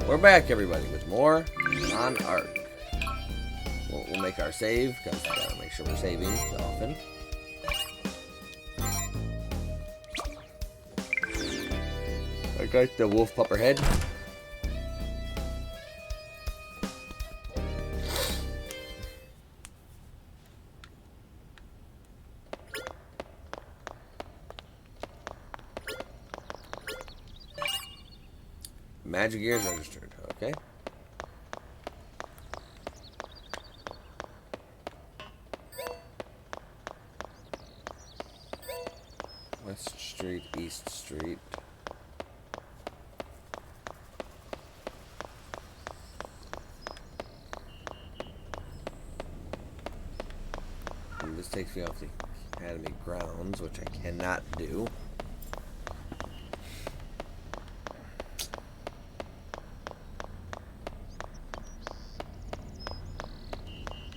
We're back, everybody, with more Monark. We'll make our save, because we gotta make sure we're saving often. I got the wolf pupper head. Magic gears registered, okay. West Street, East Street. And this takes me off the Academy grounds, which I cannot do.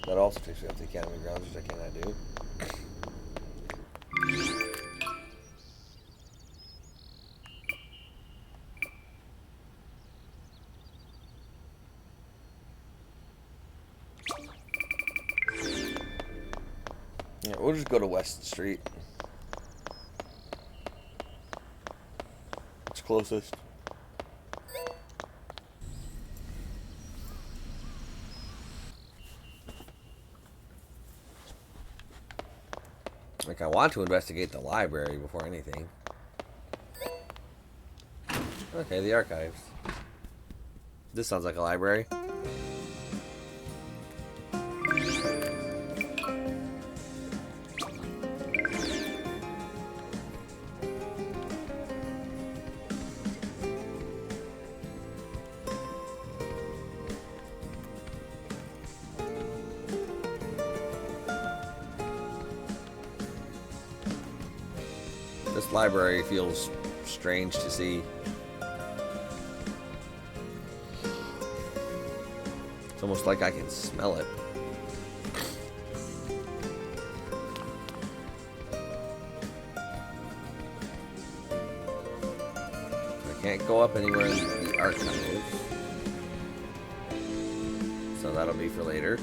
That also takes me off the Academy grounds, which I cannot do. Yeah, we'll just go to West Street. It's closest. Like, I want to investigate the library before anything. Okay, the archives. This sounds like a library. This library feels strange to see. It's almost like I can smell it. I can't go up anywhere in the archives. So that'll be for later.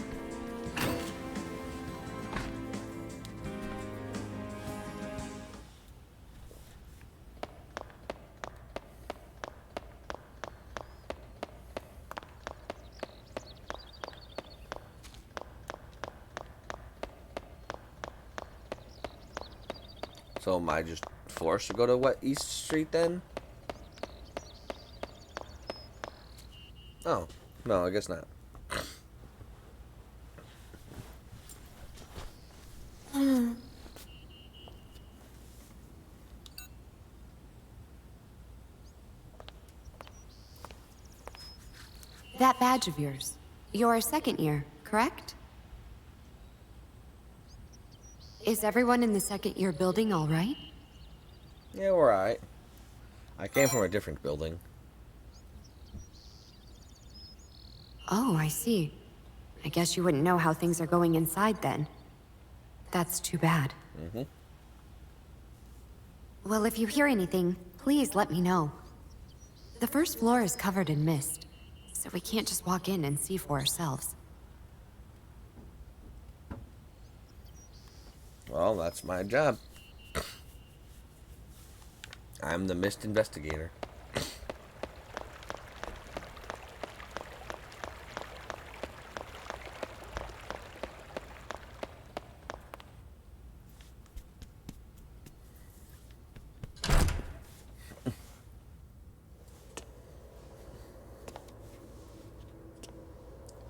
So am I just forced to go to what, East Street then? Oh, no, I guess not. That badge of yours, you're second year, correct? Is everyone in the second year building all right? Yeah, we're alright. I came from a different building. Oh, I see. I guess you wouldn't know how things are going inside then. That's too bad. Mm-hmm. Well, if you hear anything, please let me know. The first floor is covered in mist, so we can't just walk in and see for ourselves. Well, that's my job. I'm the mist investigator. I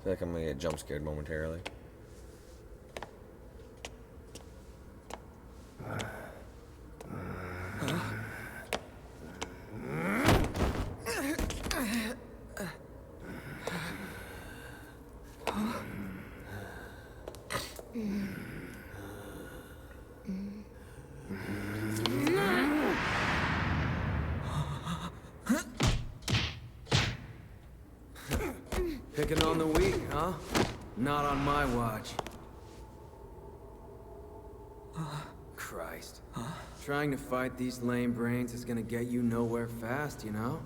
feel like I'm gonna get jump scared momentarily. Picking on the weak, huh? Not on my watch. Christ. Trying to fight these lame brains is gonna get you nowhere fast, you know?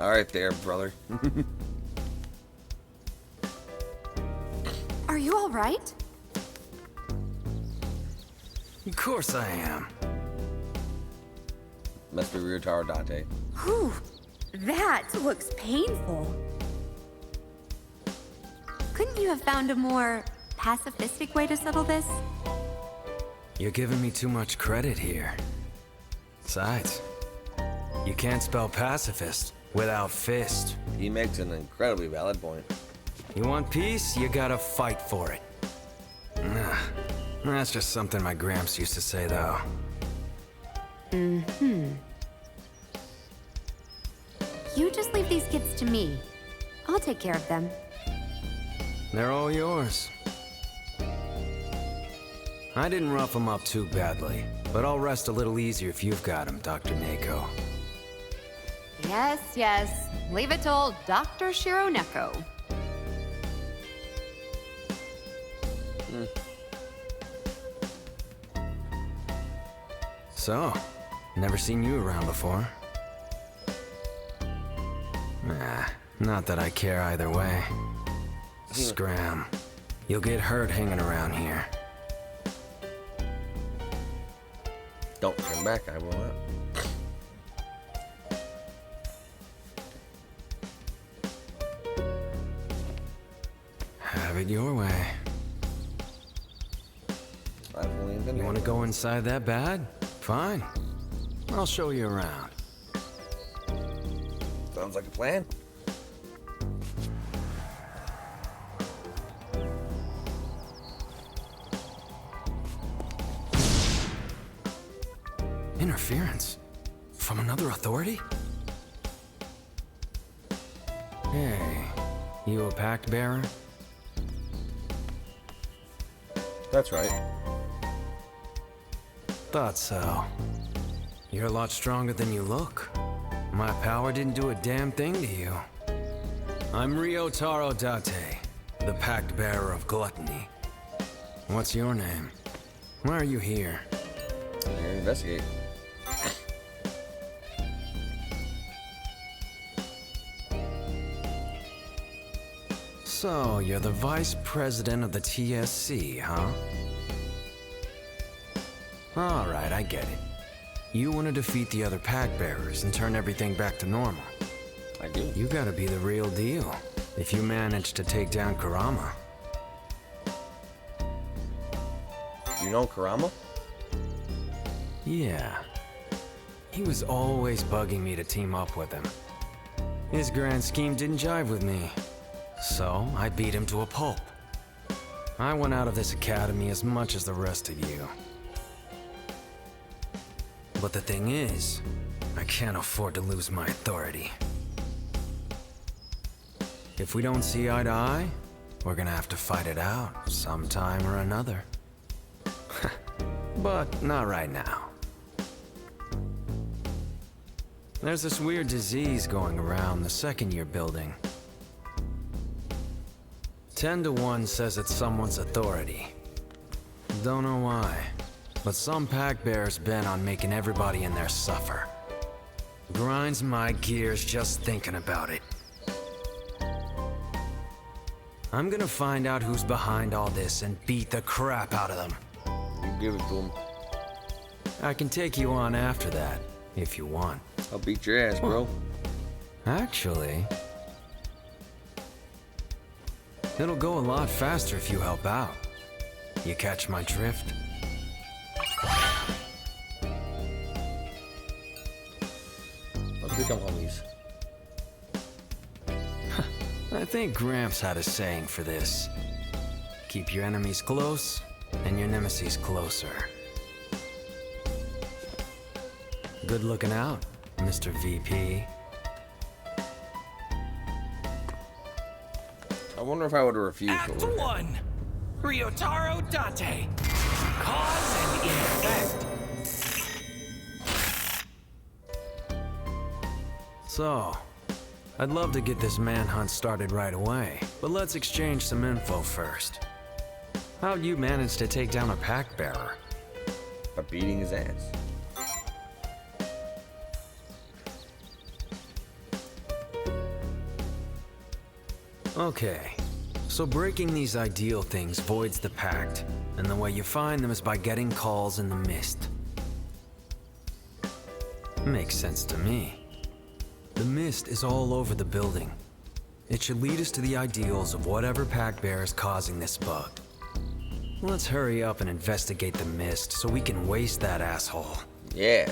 Alright there, brother. Are you all right? Of course I am. Must be Ryotaro Date. Whew, that looks painful. Couldn't you have found a more pacifistic way to settle this? You're giving me too much credit here. Besides, you can't spell pacifist without fist. He makes an incredibly valid point. You want peace, you gotta fight for it. Nah, that's just something my gramps used to say, though. You just leave these kids to me. I'll take care of them. They're all yours. I didn't rough them up too badly, but I'll rest a little easier if you've got them, Dr. Mako. Yes, yes. Leave it to old Dr. Shironeko. So, never seen you around before. Nah, not that I care either way. Scram. You'll get hurt hanging around here. Don't turn back, I will not. Have it your way. You want to go inside that bad? Fine. I'll show you around. Sounds like a plan. Interference? From another authority? Hey, you a pact bearer? That's right. Thought so. You're a lot stronger than you look. My power didn't do a damn thing to you. I'm Ryotaro Date, the pact bearer of gluttony. What's your name? Why are you here? You're gonna investigate. So, you're the vice president of the TSC, huh? Alright, I get it. You want to defeat the other pack bearers and turn everything back to normal. I do. You gotta be the real deal if you manage to take down Kurama. You know Kurama? Yeah. He was always bugging me to team up with him. His grand scheme didn't jive with me, so I beat him to a pulp. I went out of this academy as much as the rest of you. But the thing is, I can't afford to lose my authority. If we don't see eye to eye, we're gonna have to fight it out sometime or another. But not right now. There's this weird disease going around the second-year building. 10 to 1 says it's someone's authority. Don't know why, but some pack bear's bent on making everybody in there suffer. Grinds my gears just thinking about it. I'm gonna find out who's behind all this and beat the crap out of them. You give it to him. I can take you on after that, if you want. I'll beat your ass, bro. Actually, it'll go a lot faster if you help out. You catch my drift? Let's become homies. I think Gramps had a saying for this. Keep your enemies close, and your nemesis closer. Good looking out, Mr. VP. I wonder if I would have refused. Act 1. Ryotaro Date. Cause and effect. So, I'd love to get this manhunt started right away, but let's exchange some info first. How'd you manage to take down a pack bearer? By beating his ass. Okay, so breaking these ideal things voids the pact, and the way you find them is by getting calls in the mist. Makes sense to me. The mist is all over the building. It should lead us to the ideals of whatever pact bear is causing this bug. Let's hurry up and investigate the mist so we can waste that asshole. Yeah.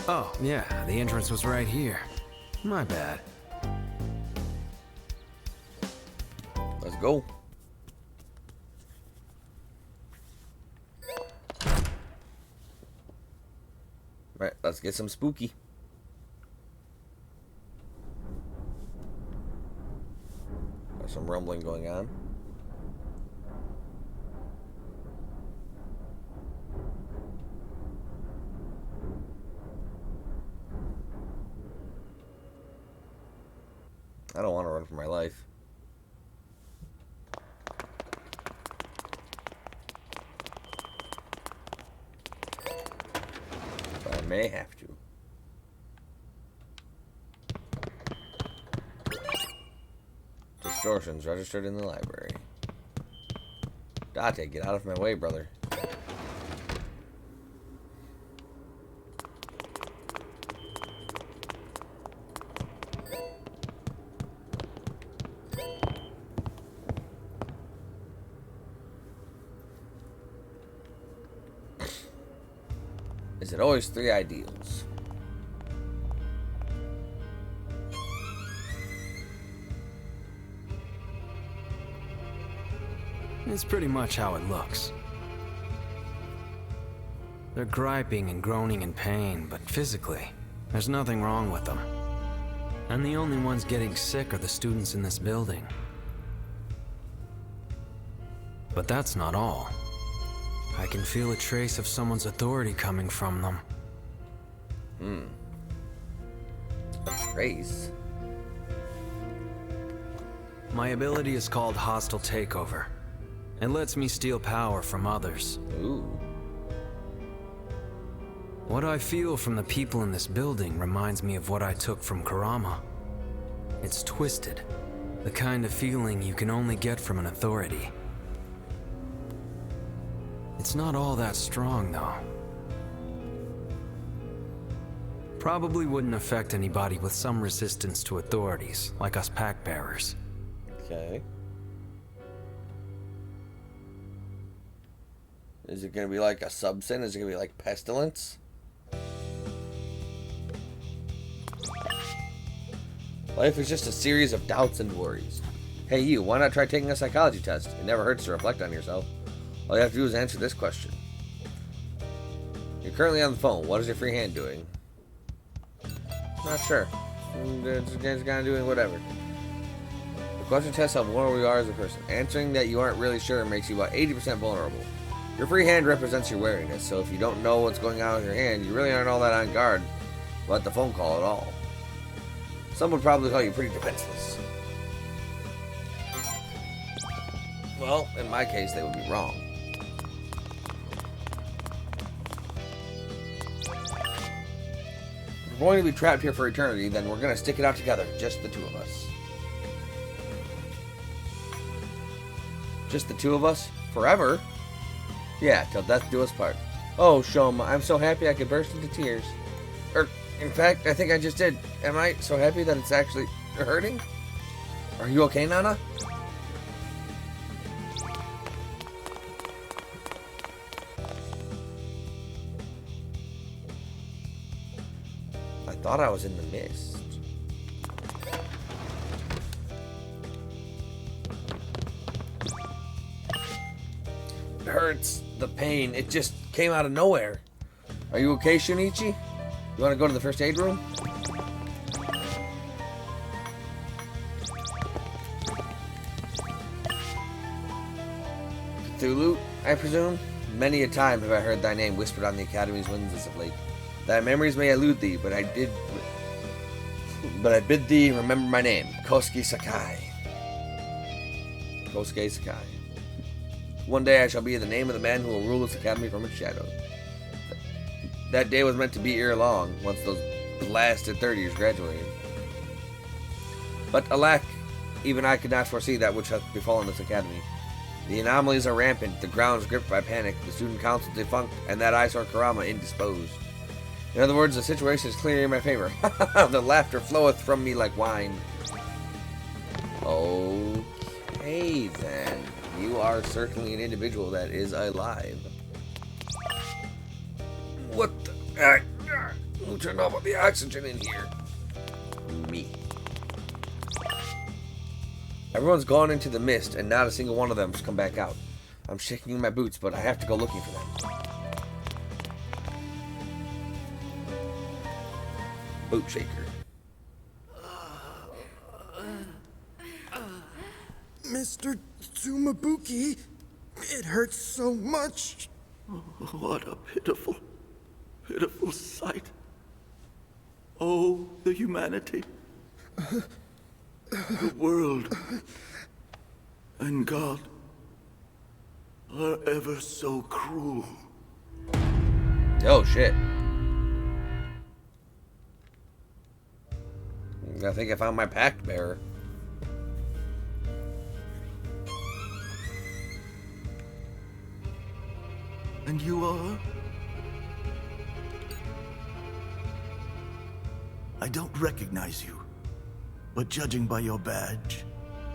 Oh, yeah, the entrance was right here. My bad. Let's go. Right, let's get some spooky. There's some rumbling going on. I don't want to run for my life. But I may have to. Distortions registered in the library. Date, get out of my way, brother. Is it always 3 ideals? It's pretty much how it looks. They're griping and groaning in pain, but physically, there's nothing wrong with them. And the only ones getting sick are the students in this building. But that's not all. I can feel a trace of someone's authority coming from them. A trace? My ability is called Hostile Takeover. It lets me steal power from others. Ooh. What I feel from the people in this building reminds me of what I took from Kurama. It's twisted. The kind of feeling you can only get from an authority. It's not all that strong, though. Probably wouldn't affect anybody with some resistance to authorities, like us pack bearers. Okay. Is it going to be like a subsin? Is it going to be like pestilence? Life is just a series of doubts and worries. Hey you, why not try taking a psychology test? It never hurts to reflect on yourself. All you have to do is answer this question. You're currently on the phone. What is your free hand doing? Not sure. It's kind of doing whatever. The question tests how vulnerable you are as a person. Answering that you aren't really sure makes you about 80% vulnerable. Your free hand represents your wariness, so if you don't know what's going on with your hand, you really aren't all that on guard about the phone call at all. Some would probably call you pretty defenseless. Well, in my case, they would be wrong. If we're going to be trapped here for eternity, then we're going to stick it out together, just the 2 of us. Just the 2 of us? Forever? Yeah, till death do us part. Oh, Shoma, I'm so happy I could burst into tears. In fact, I think I just did. Am I so happy that it's actually hurting? Are you okay, Nana? I thought I was in the mist. It hurts. The pain. It just came out of nowhere. Are you okay, Shunichi? You want to go to the first aid room? Cthulhu, I presume? Many a time have I heard thy name whispered on the Academy's winds as of late. Thy memories may elude thee, but I bid thee remember my name, Kosuke Sakai. Kosuke Sakai. One day I shall be the name of the man who will rule this academy from its shadows. that day was meant to be ere long, once those blasted 30s graduated. But alack, even I could not foresee that which hath befallen this academy. The anomalies are rampant, the ground is gripped by panic, the student council defunct, and that eyesore Karama indisposed. In other words, the situation is clearly in my favor. The laughter floweth from me like wine. Okay, then. You are certainly an individual that is alive. What the... Who turned off all the oxygen in here? Me. Everyone's gone into the mist, and not a single one of them has come back out. I'm shaking in my boots, but I have to go looking for them. Boot shaker. Mr. Tsumabuki, it hurts so much. What a pitiful, pitiful sight. Oh, the humanity. The world. And God are ever so cruel. Oh, shit. I think I found my pact bearer. And you are? I don't recognize you, but judging by your badge,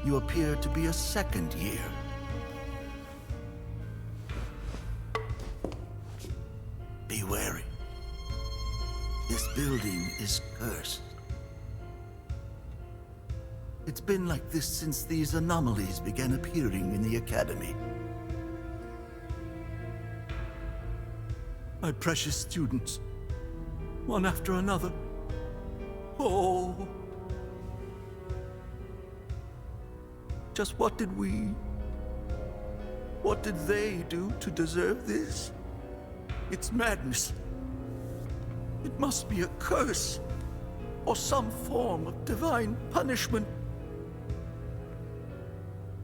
you appear to be a second year. Be wary. This building is cursed. It's been like this since these anomalies began appearing in the academy. My precious students, one after another. Oh. Just what did they do to deserve this? It's madness. It must be a curse, or some form of divine punishment.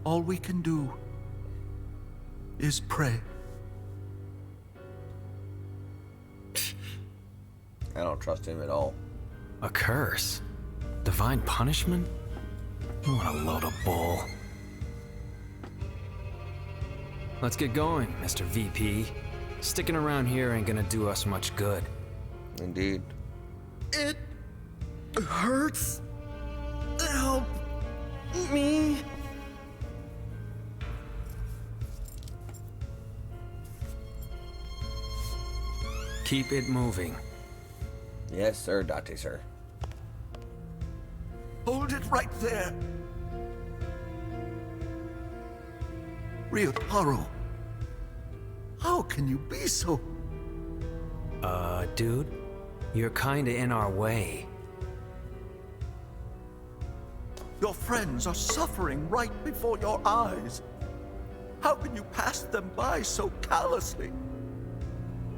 All we can do is pray. I don't trust him at all. A curse? Divine punishment? What a load of bull. Let's get going, Mr. VP. Sticking around here ain't gonna do us much good. Indeed. It hurts. Help me. Keep it moving. Yes, sir, Date, sir. Hold it right there. Ryotaro, how can you be so... Dude, you're kinda in our way. Your friends are suffering right before your eyes. How can you pass them by so callously?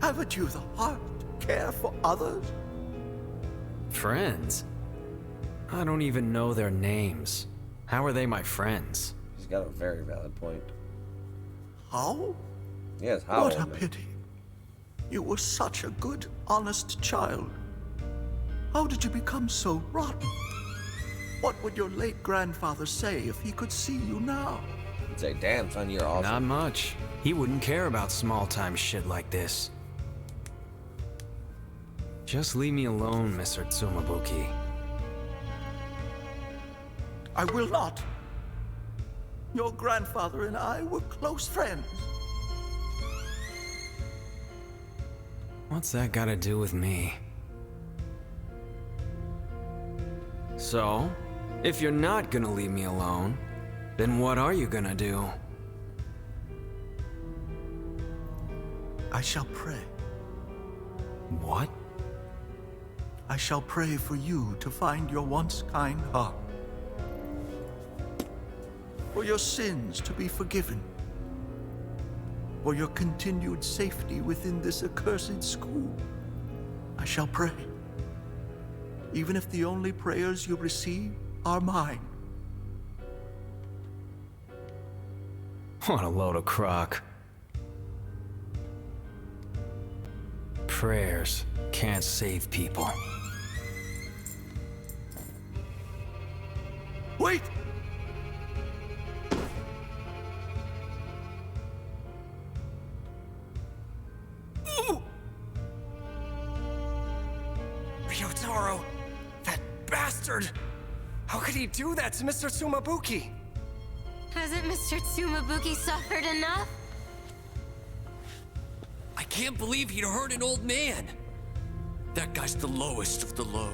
Haven't you the heart to care for others? Friends? I don't even know their names. How are they my friends? He's got a very valid point. How? Yes, how? What a pity. You were such a good, honest child. How did you become so rotten? What would your late grandfather say if he could see you now? He'd say, damn, son, you're awesome. Not much. He wouldn't care about small-time shit like this. Just leave me alone, Mr. Tsumabuki. I will not. Your grandfather and I were close friends. What's that gotta do with me? So, if you're not gonna leave me alone, then what are you gonna do? I shall pray. What? I shall pray for you to find your once kind heart. For your sins to be forgiven. For your continued safety within this accursed school. I shall pray. Even if the only prayers you receive are mine. What a load of crock. Prayers. can't save people. Wait! Ryotaro! That bastard! How could he do that to Mr. Tsumabuki? Hasn't Mr. Tsumabuki suffered enough? I can't believe he'd hurt an old man. That guy's the lowest of the low.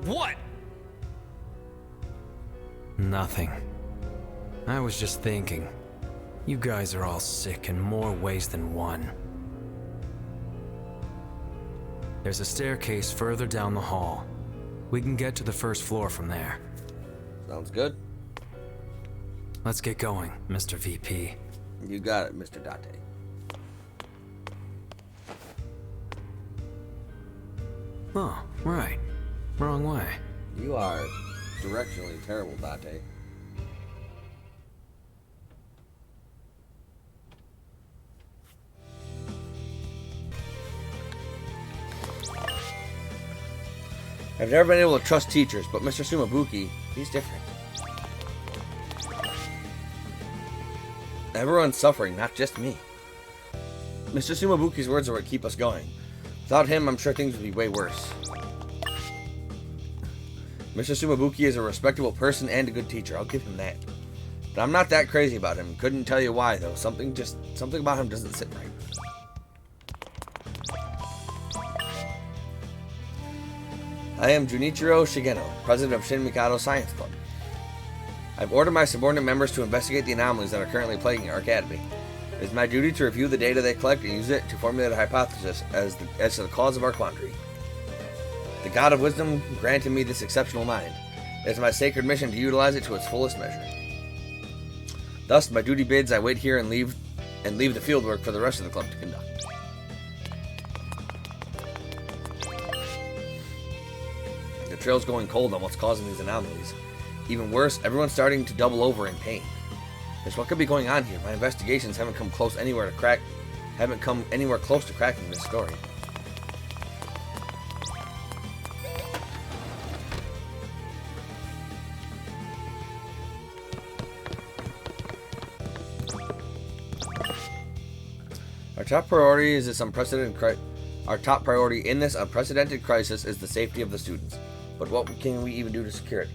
What? Nothing. I was just thinking. You guys are all sick in more ways than one. There's a staircase further down the hall. We can get to the first floor from there. Sounds good. Let's get going, Mr. VP. You got it, Mr. Date. Oh, right. Wrong way. You are directionally terrible, Date. I've never been able to trust teachers, but Mr. Tsumabuki, he's different. Everyone's suffering, not just me. Mr. Tsumabuki's words are what keep us going. Without him, I'm sure things would be way worse. Mr. Tsumabuki is a respectable person and a good teacher, I'll give him that. But I'm not that crazy about him. Couldn't tell you why, though. Something about him doesn't sit right. I am Junichiro Shigeno, president of Shin Mikado Science Club. I've ordered my subordinate members to investigate the anomalies that are currently plaguing our academy. It is my duty to review the data they collect and use it to formulate a hypothesis as to the cause of our quandary. The God of Wisdom granted me this exceptional mind. It is my sacred mission to utilize it to its fullest measure. Thus, my duty bids I wait here and leave the fieldwork for the rest of the club to conduct. The trail's going cold on what's causing these anomalies. Even worse, everyone's starting to double over in pain. There's what could be going on here. My investigations haven't come anywhere close to cracking this story. Our top priority in this unprecedented crisis is the safety of the students. But what can we even do to secure it?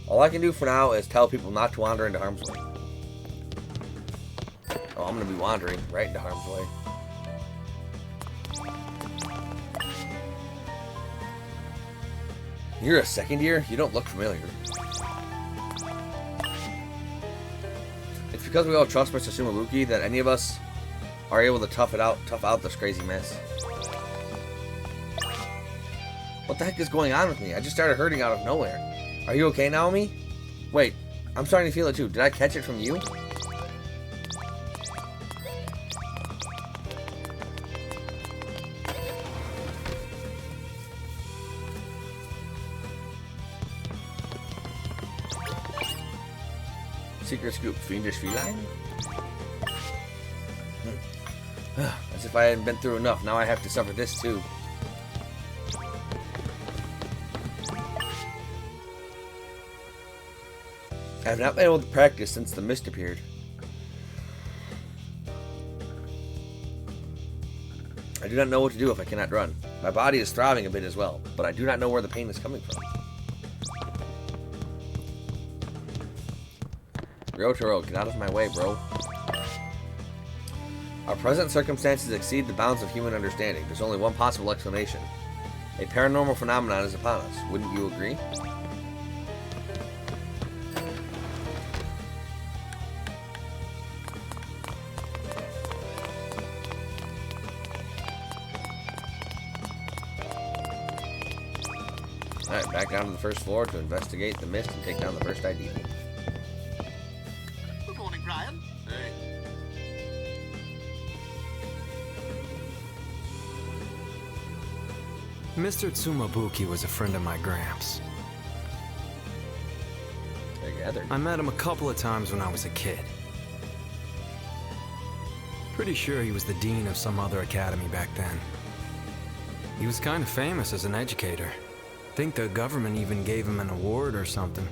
All I can do for now is tell people not to wander into harm's way. Oh, I'm going to be wandering right into harm's way. You're a second year? You don't look familiar. It's because we all trust Mr. Tsumabuki that any of us are able to tough out this crazy mess. What the heck is going on with me? I just started hurting out of nowhere. Are you okay, Naomi? Wait, I'm starting to feel it too. Did I catch it from you? Secret scoop, fiendish feline? As if I hadn't been through enough. Now I have to suffer this too. I have not been able to practice since the mist appeared. I do not know what to do if I cannot run. My body is throbbing a bit as well, but I do not know where the pain is coming from. Ryotaro, get out of my way, bro. Our present circumstances exceed the bounds of human understanding. There's only one possible explanation. A paranormal phenomenon is upon us. Wouldn't you agree? Alright, back down to the first floor to investigate the mist and take down the first idea. Good morning, Brian. Hey. Mr. Tsumabuki was a friend of my Gramps. together. I met him a couple of times when I was a kid. Pretty sure he was the dean of some other academy back then. He was kind of famous as an educator. Think the government even gave him an award or something.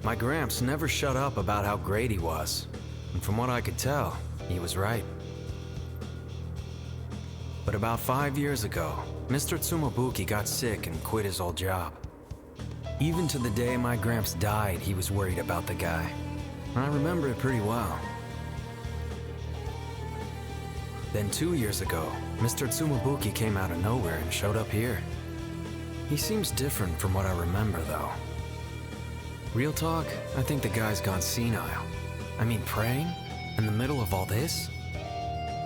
My Gramps never shut up about how great he was. And from what I could tell, he was right. But about 5 years ago, Mr. Tsumabuki got sick and quit his old job. Even to the day my Gramps died, he was worried about the guy. I remember it pretty well. Then 2 years ago, Mr. Tsumabuki came out of nowhere and showed up here. He seems different from what I remember, though. Real talk, I think the guy's gone senile. I mean, praying? In the middle of all this?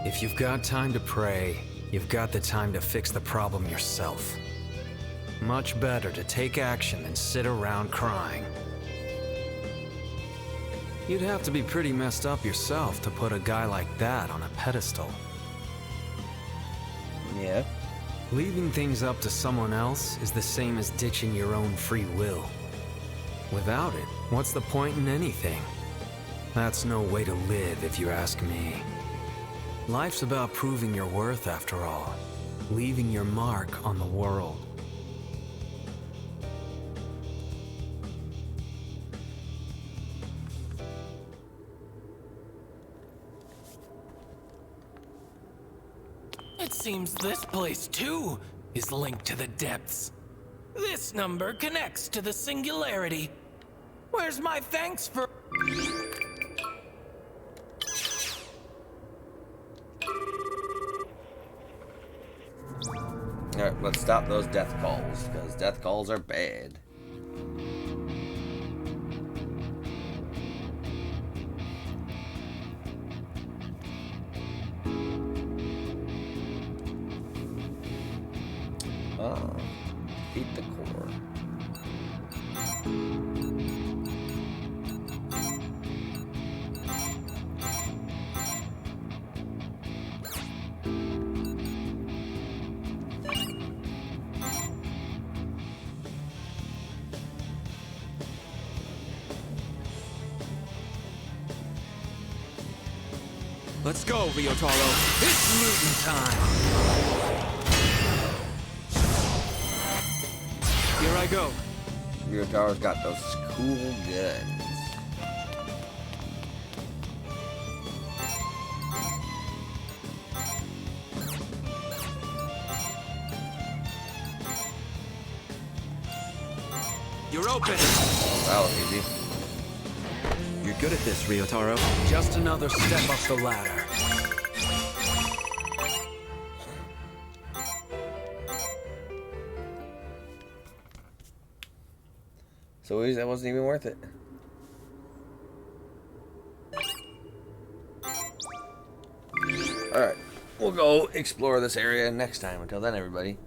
If you've got time to pray, you've got the time to fix the problem yourself. Much better to take action than sit around crying. You'd have to be pretty messed up yourself to put a guy like that on a pedestal. Yeah. Leaving things up to someone else is the same as ditching your own free will. Without it, what's the point in anything? That's no way to live, if you ask me. Life's about proving your worth, after all. Leaving your mark on the world. It seems this place, too, is linked to the depths. This number connects to the singularity. Where's my thanks for... Alright, let's stop those death calls, because death calls are bad. Oh, defeat the core. Let's go, Ryotaro. It's looting time. Here I go. Ryotaro's got those cool guns. You're open. That was easy. You're good at this, Ryotaro. Just another step up the ladder. So that wasn't even worth it. Alright, we'll go explore this area next time. Until then, everybody,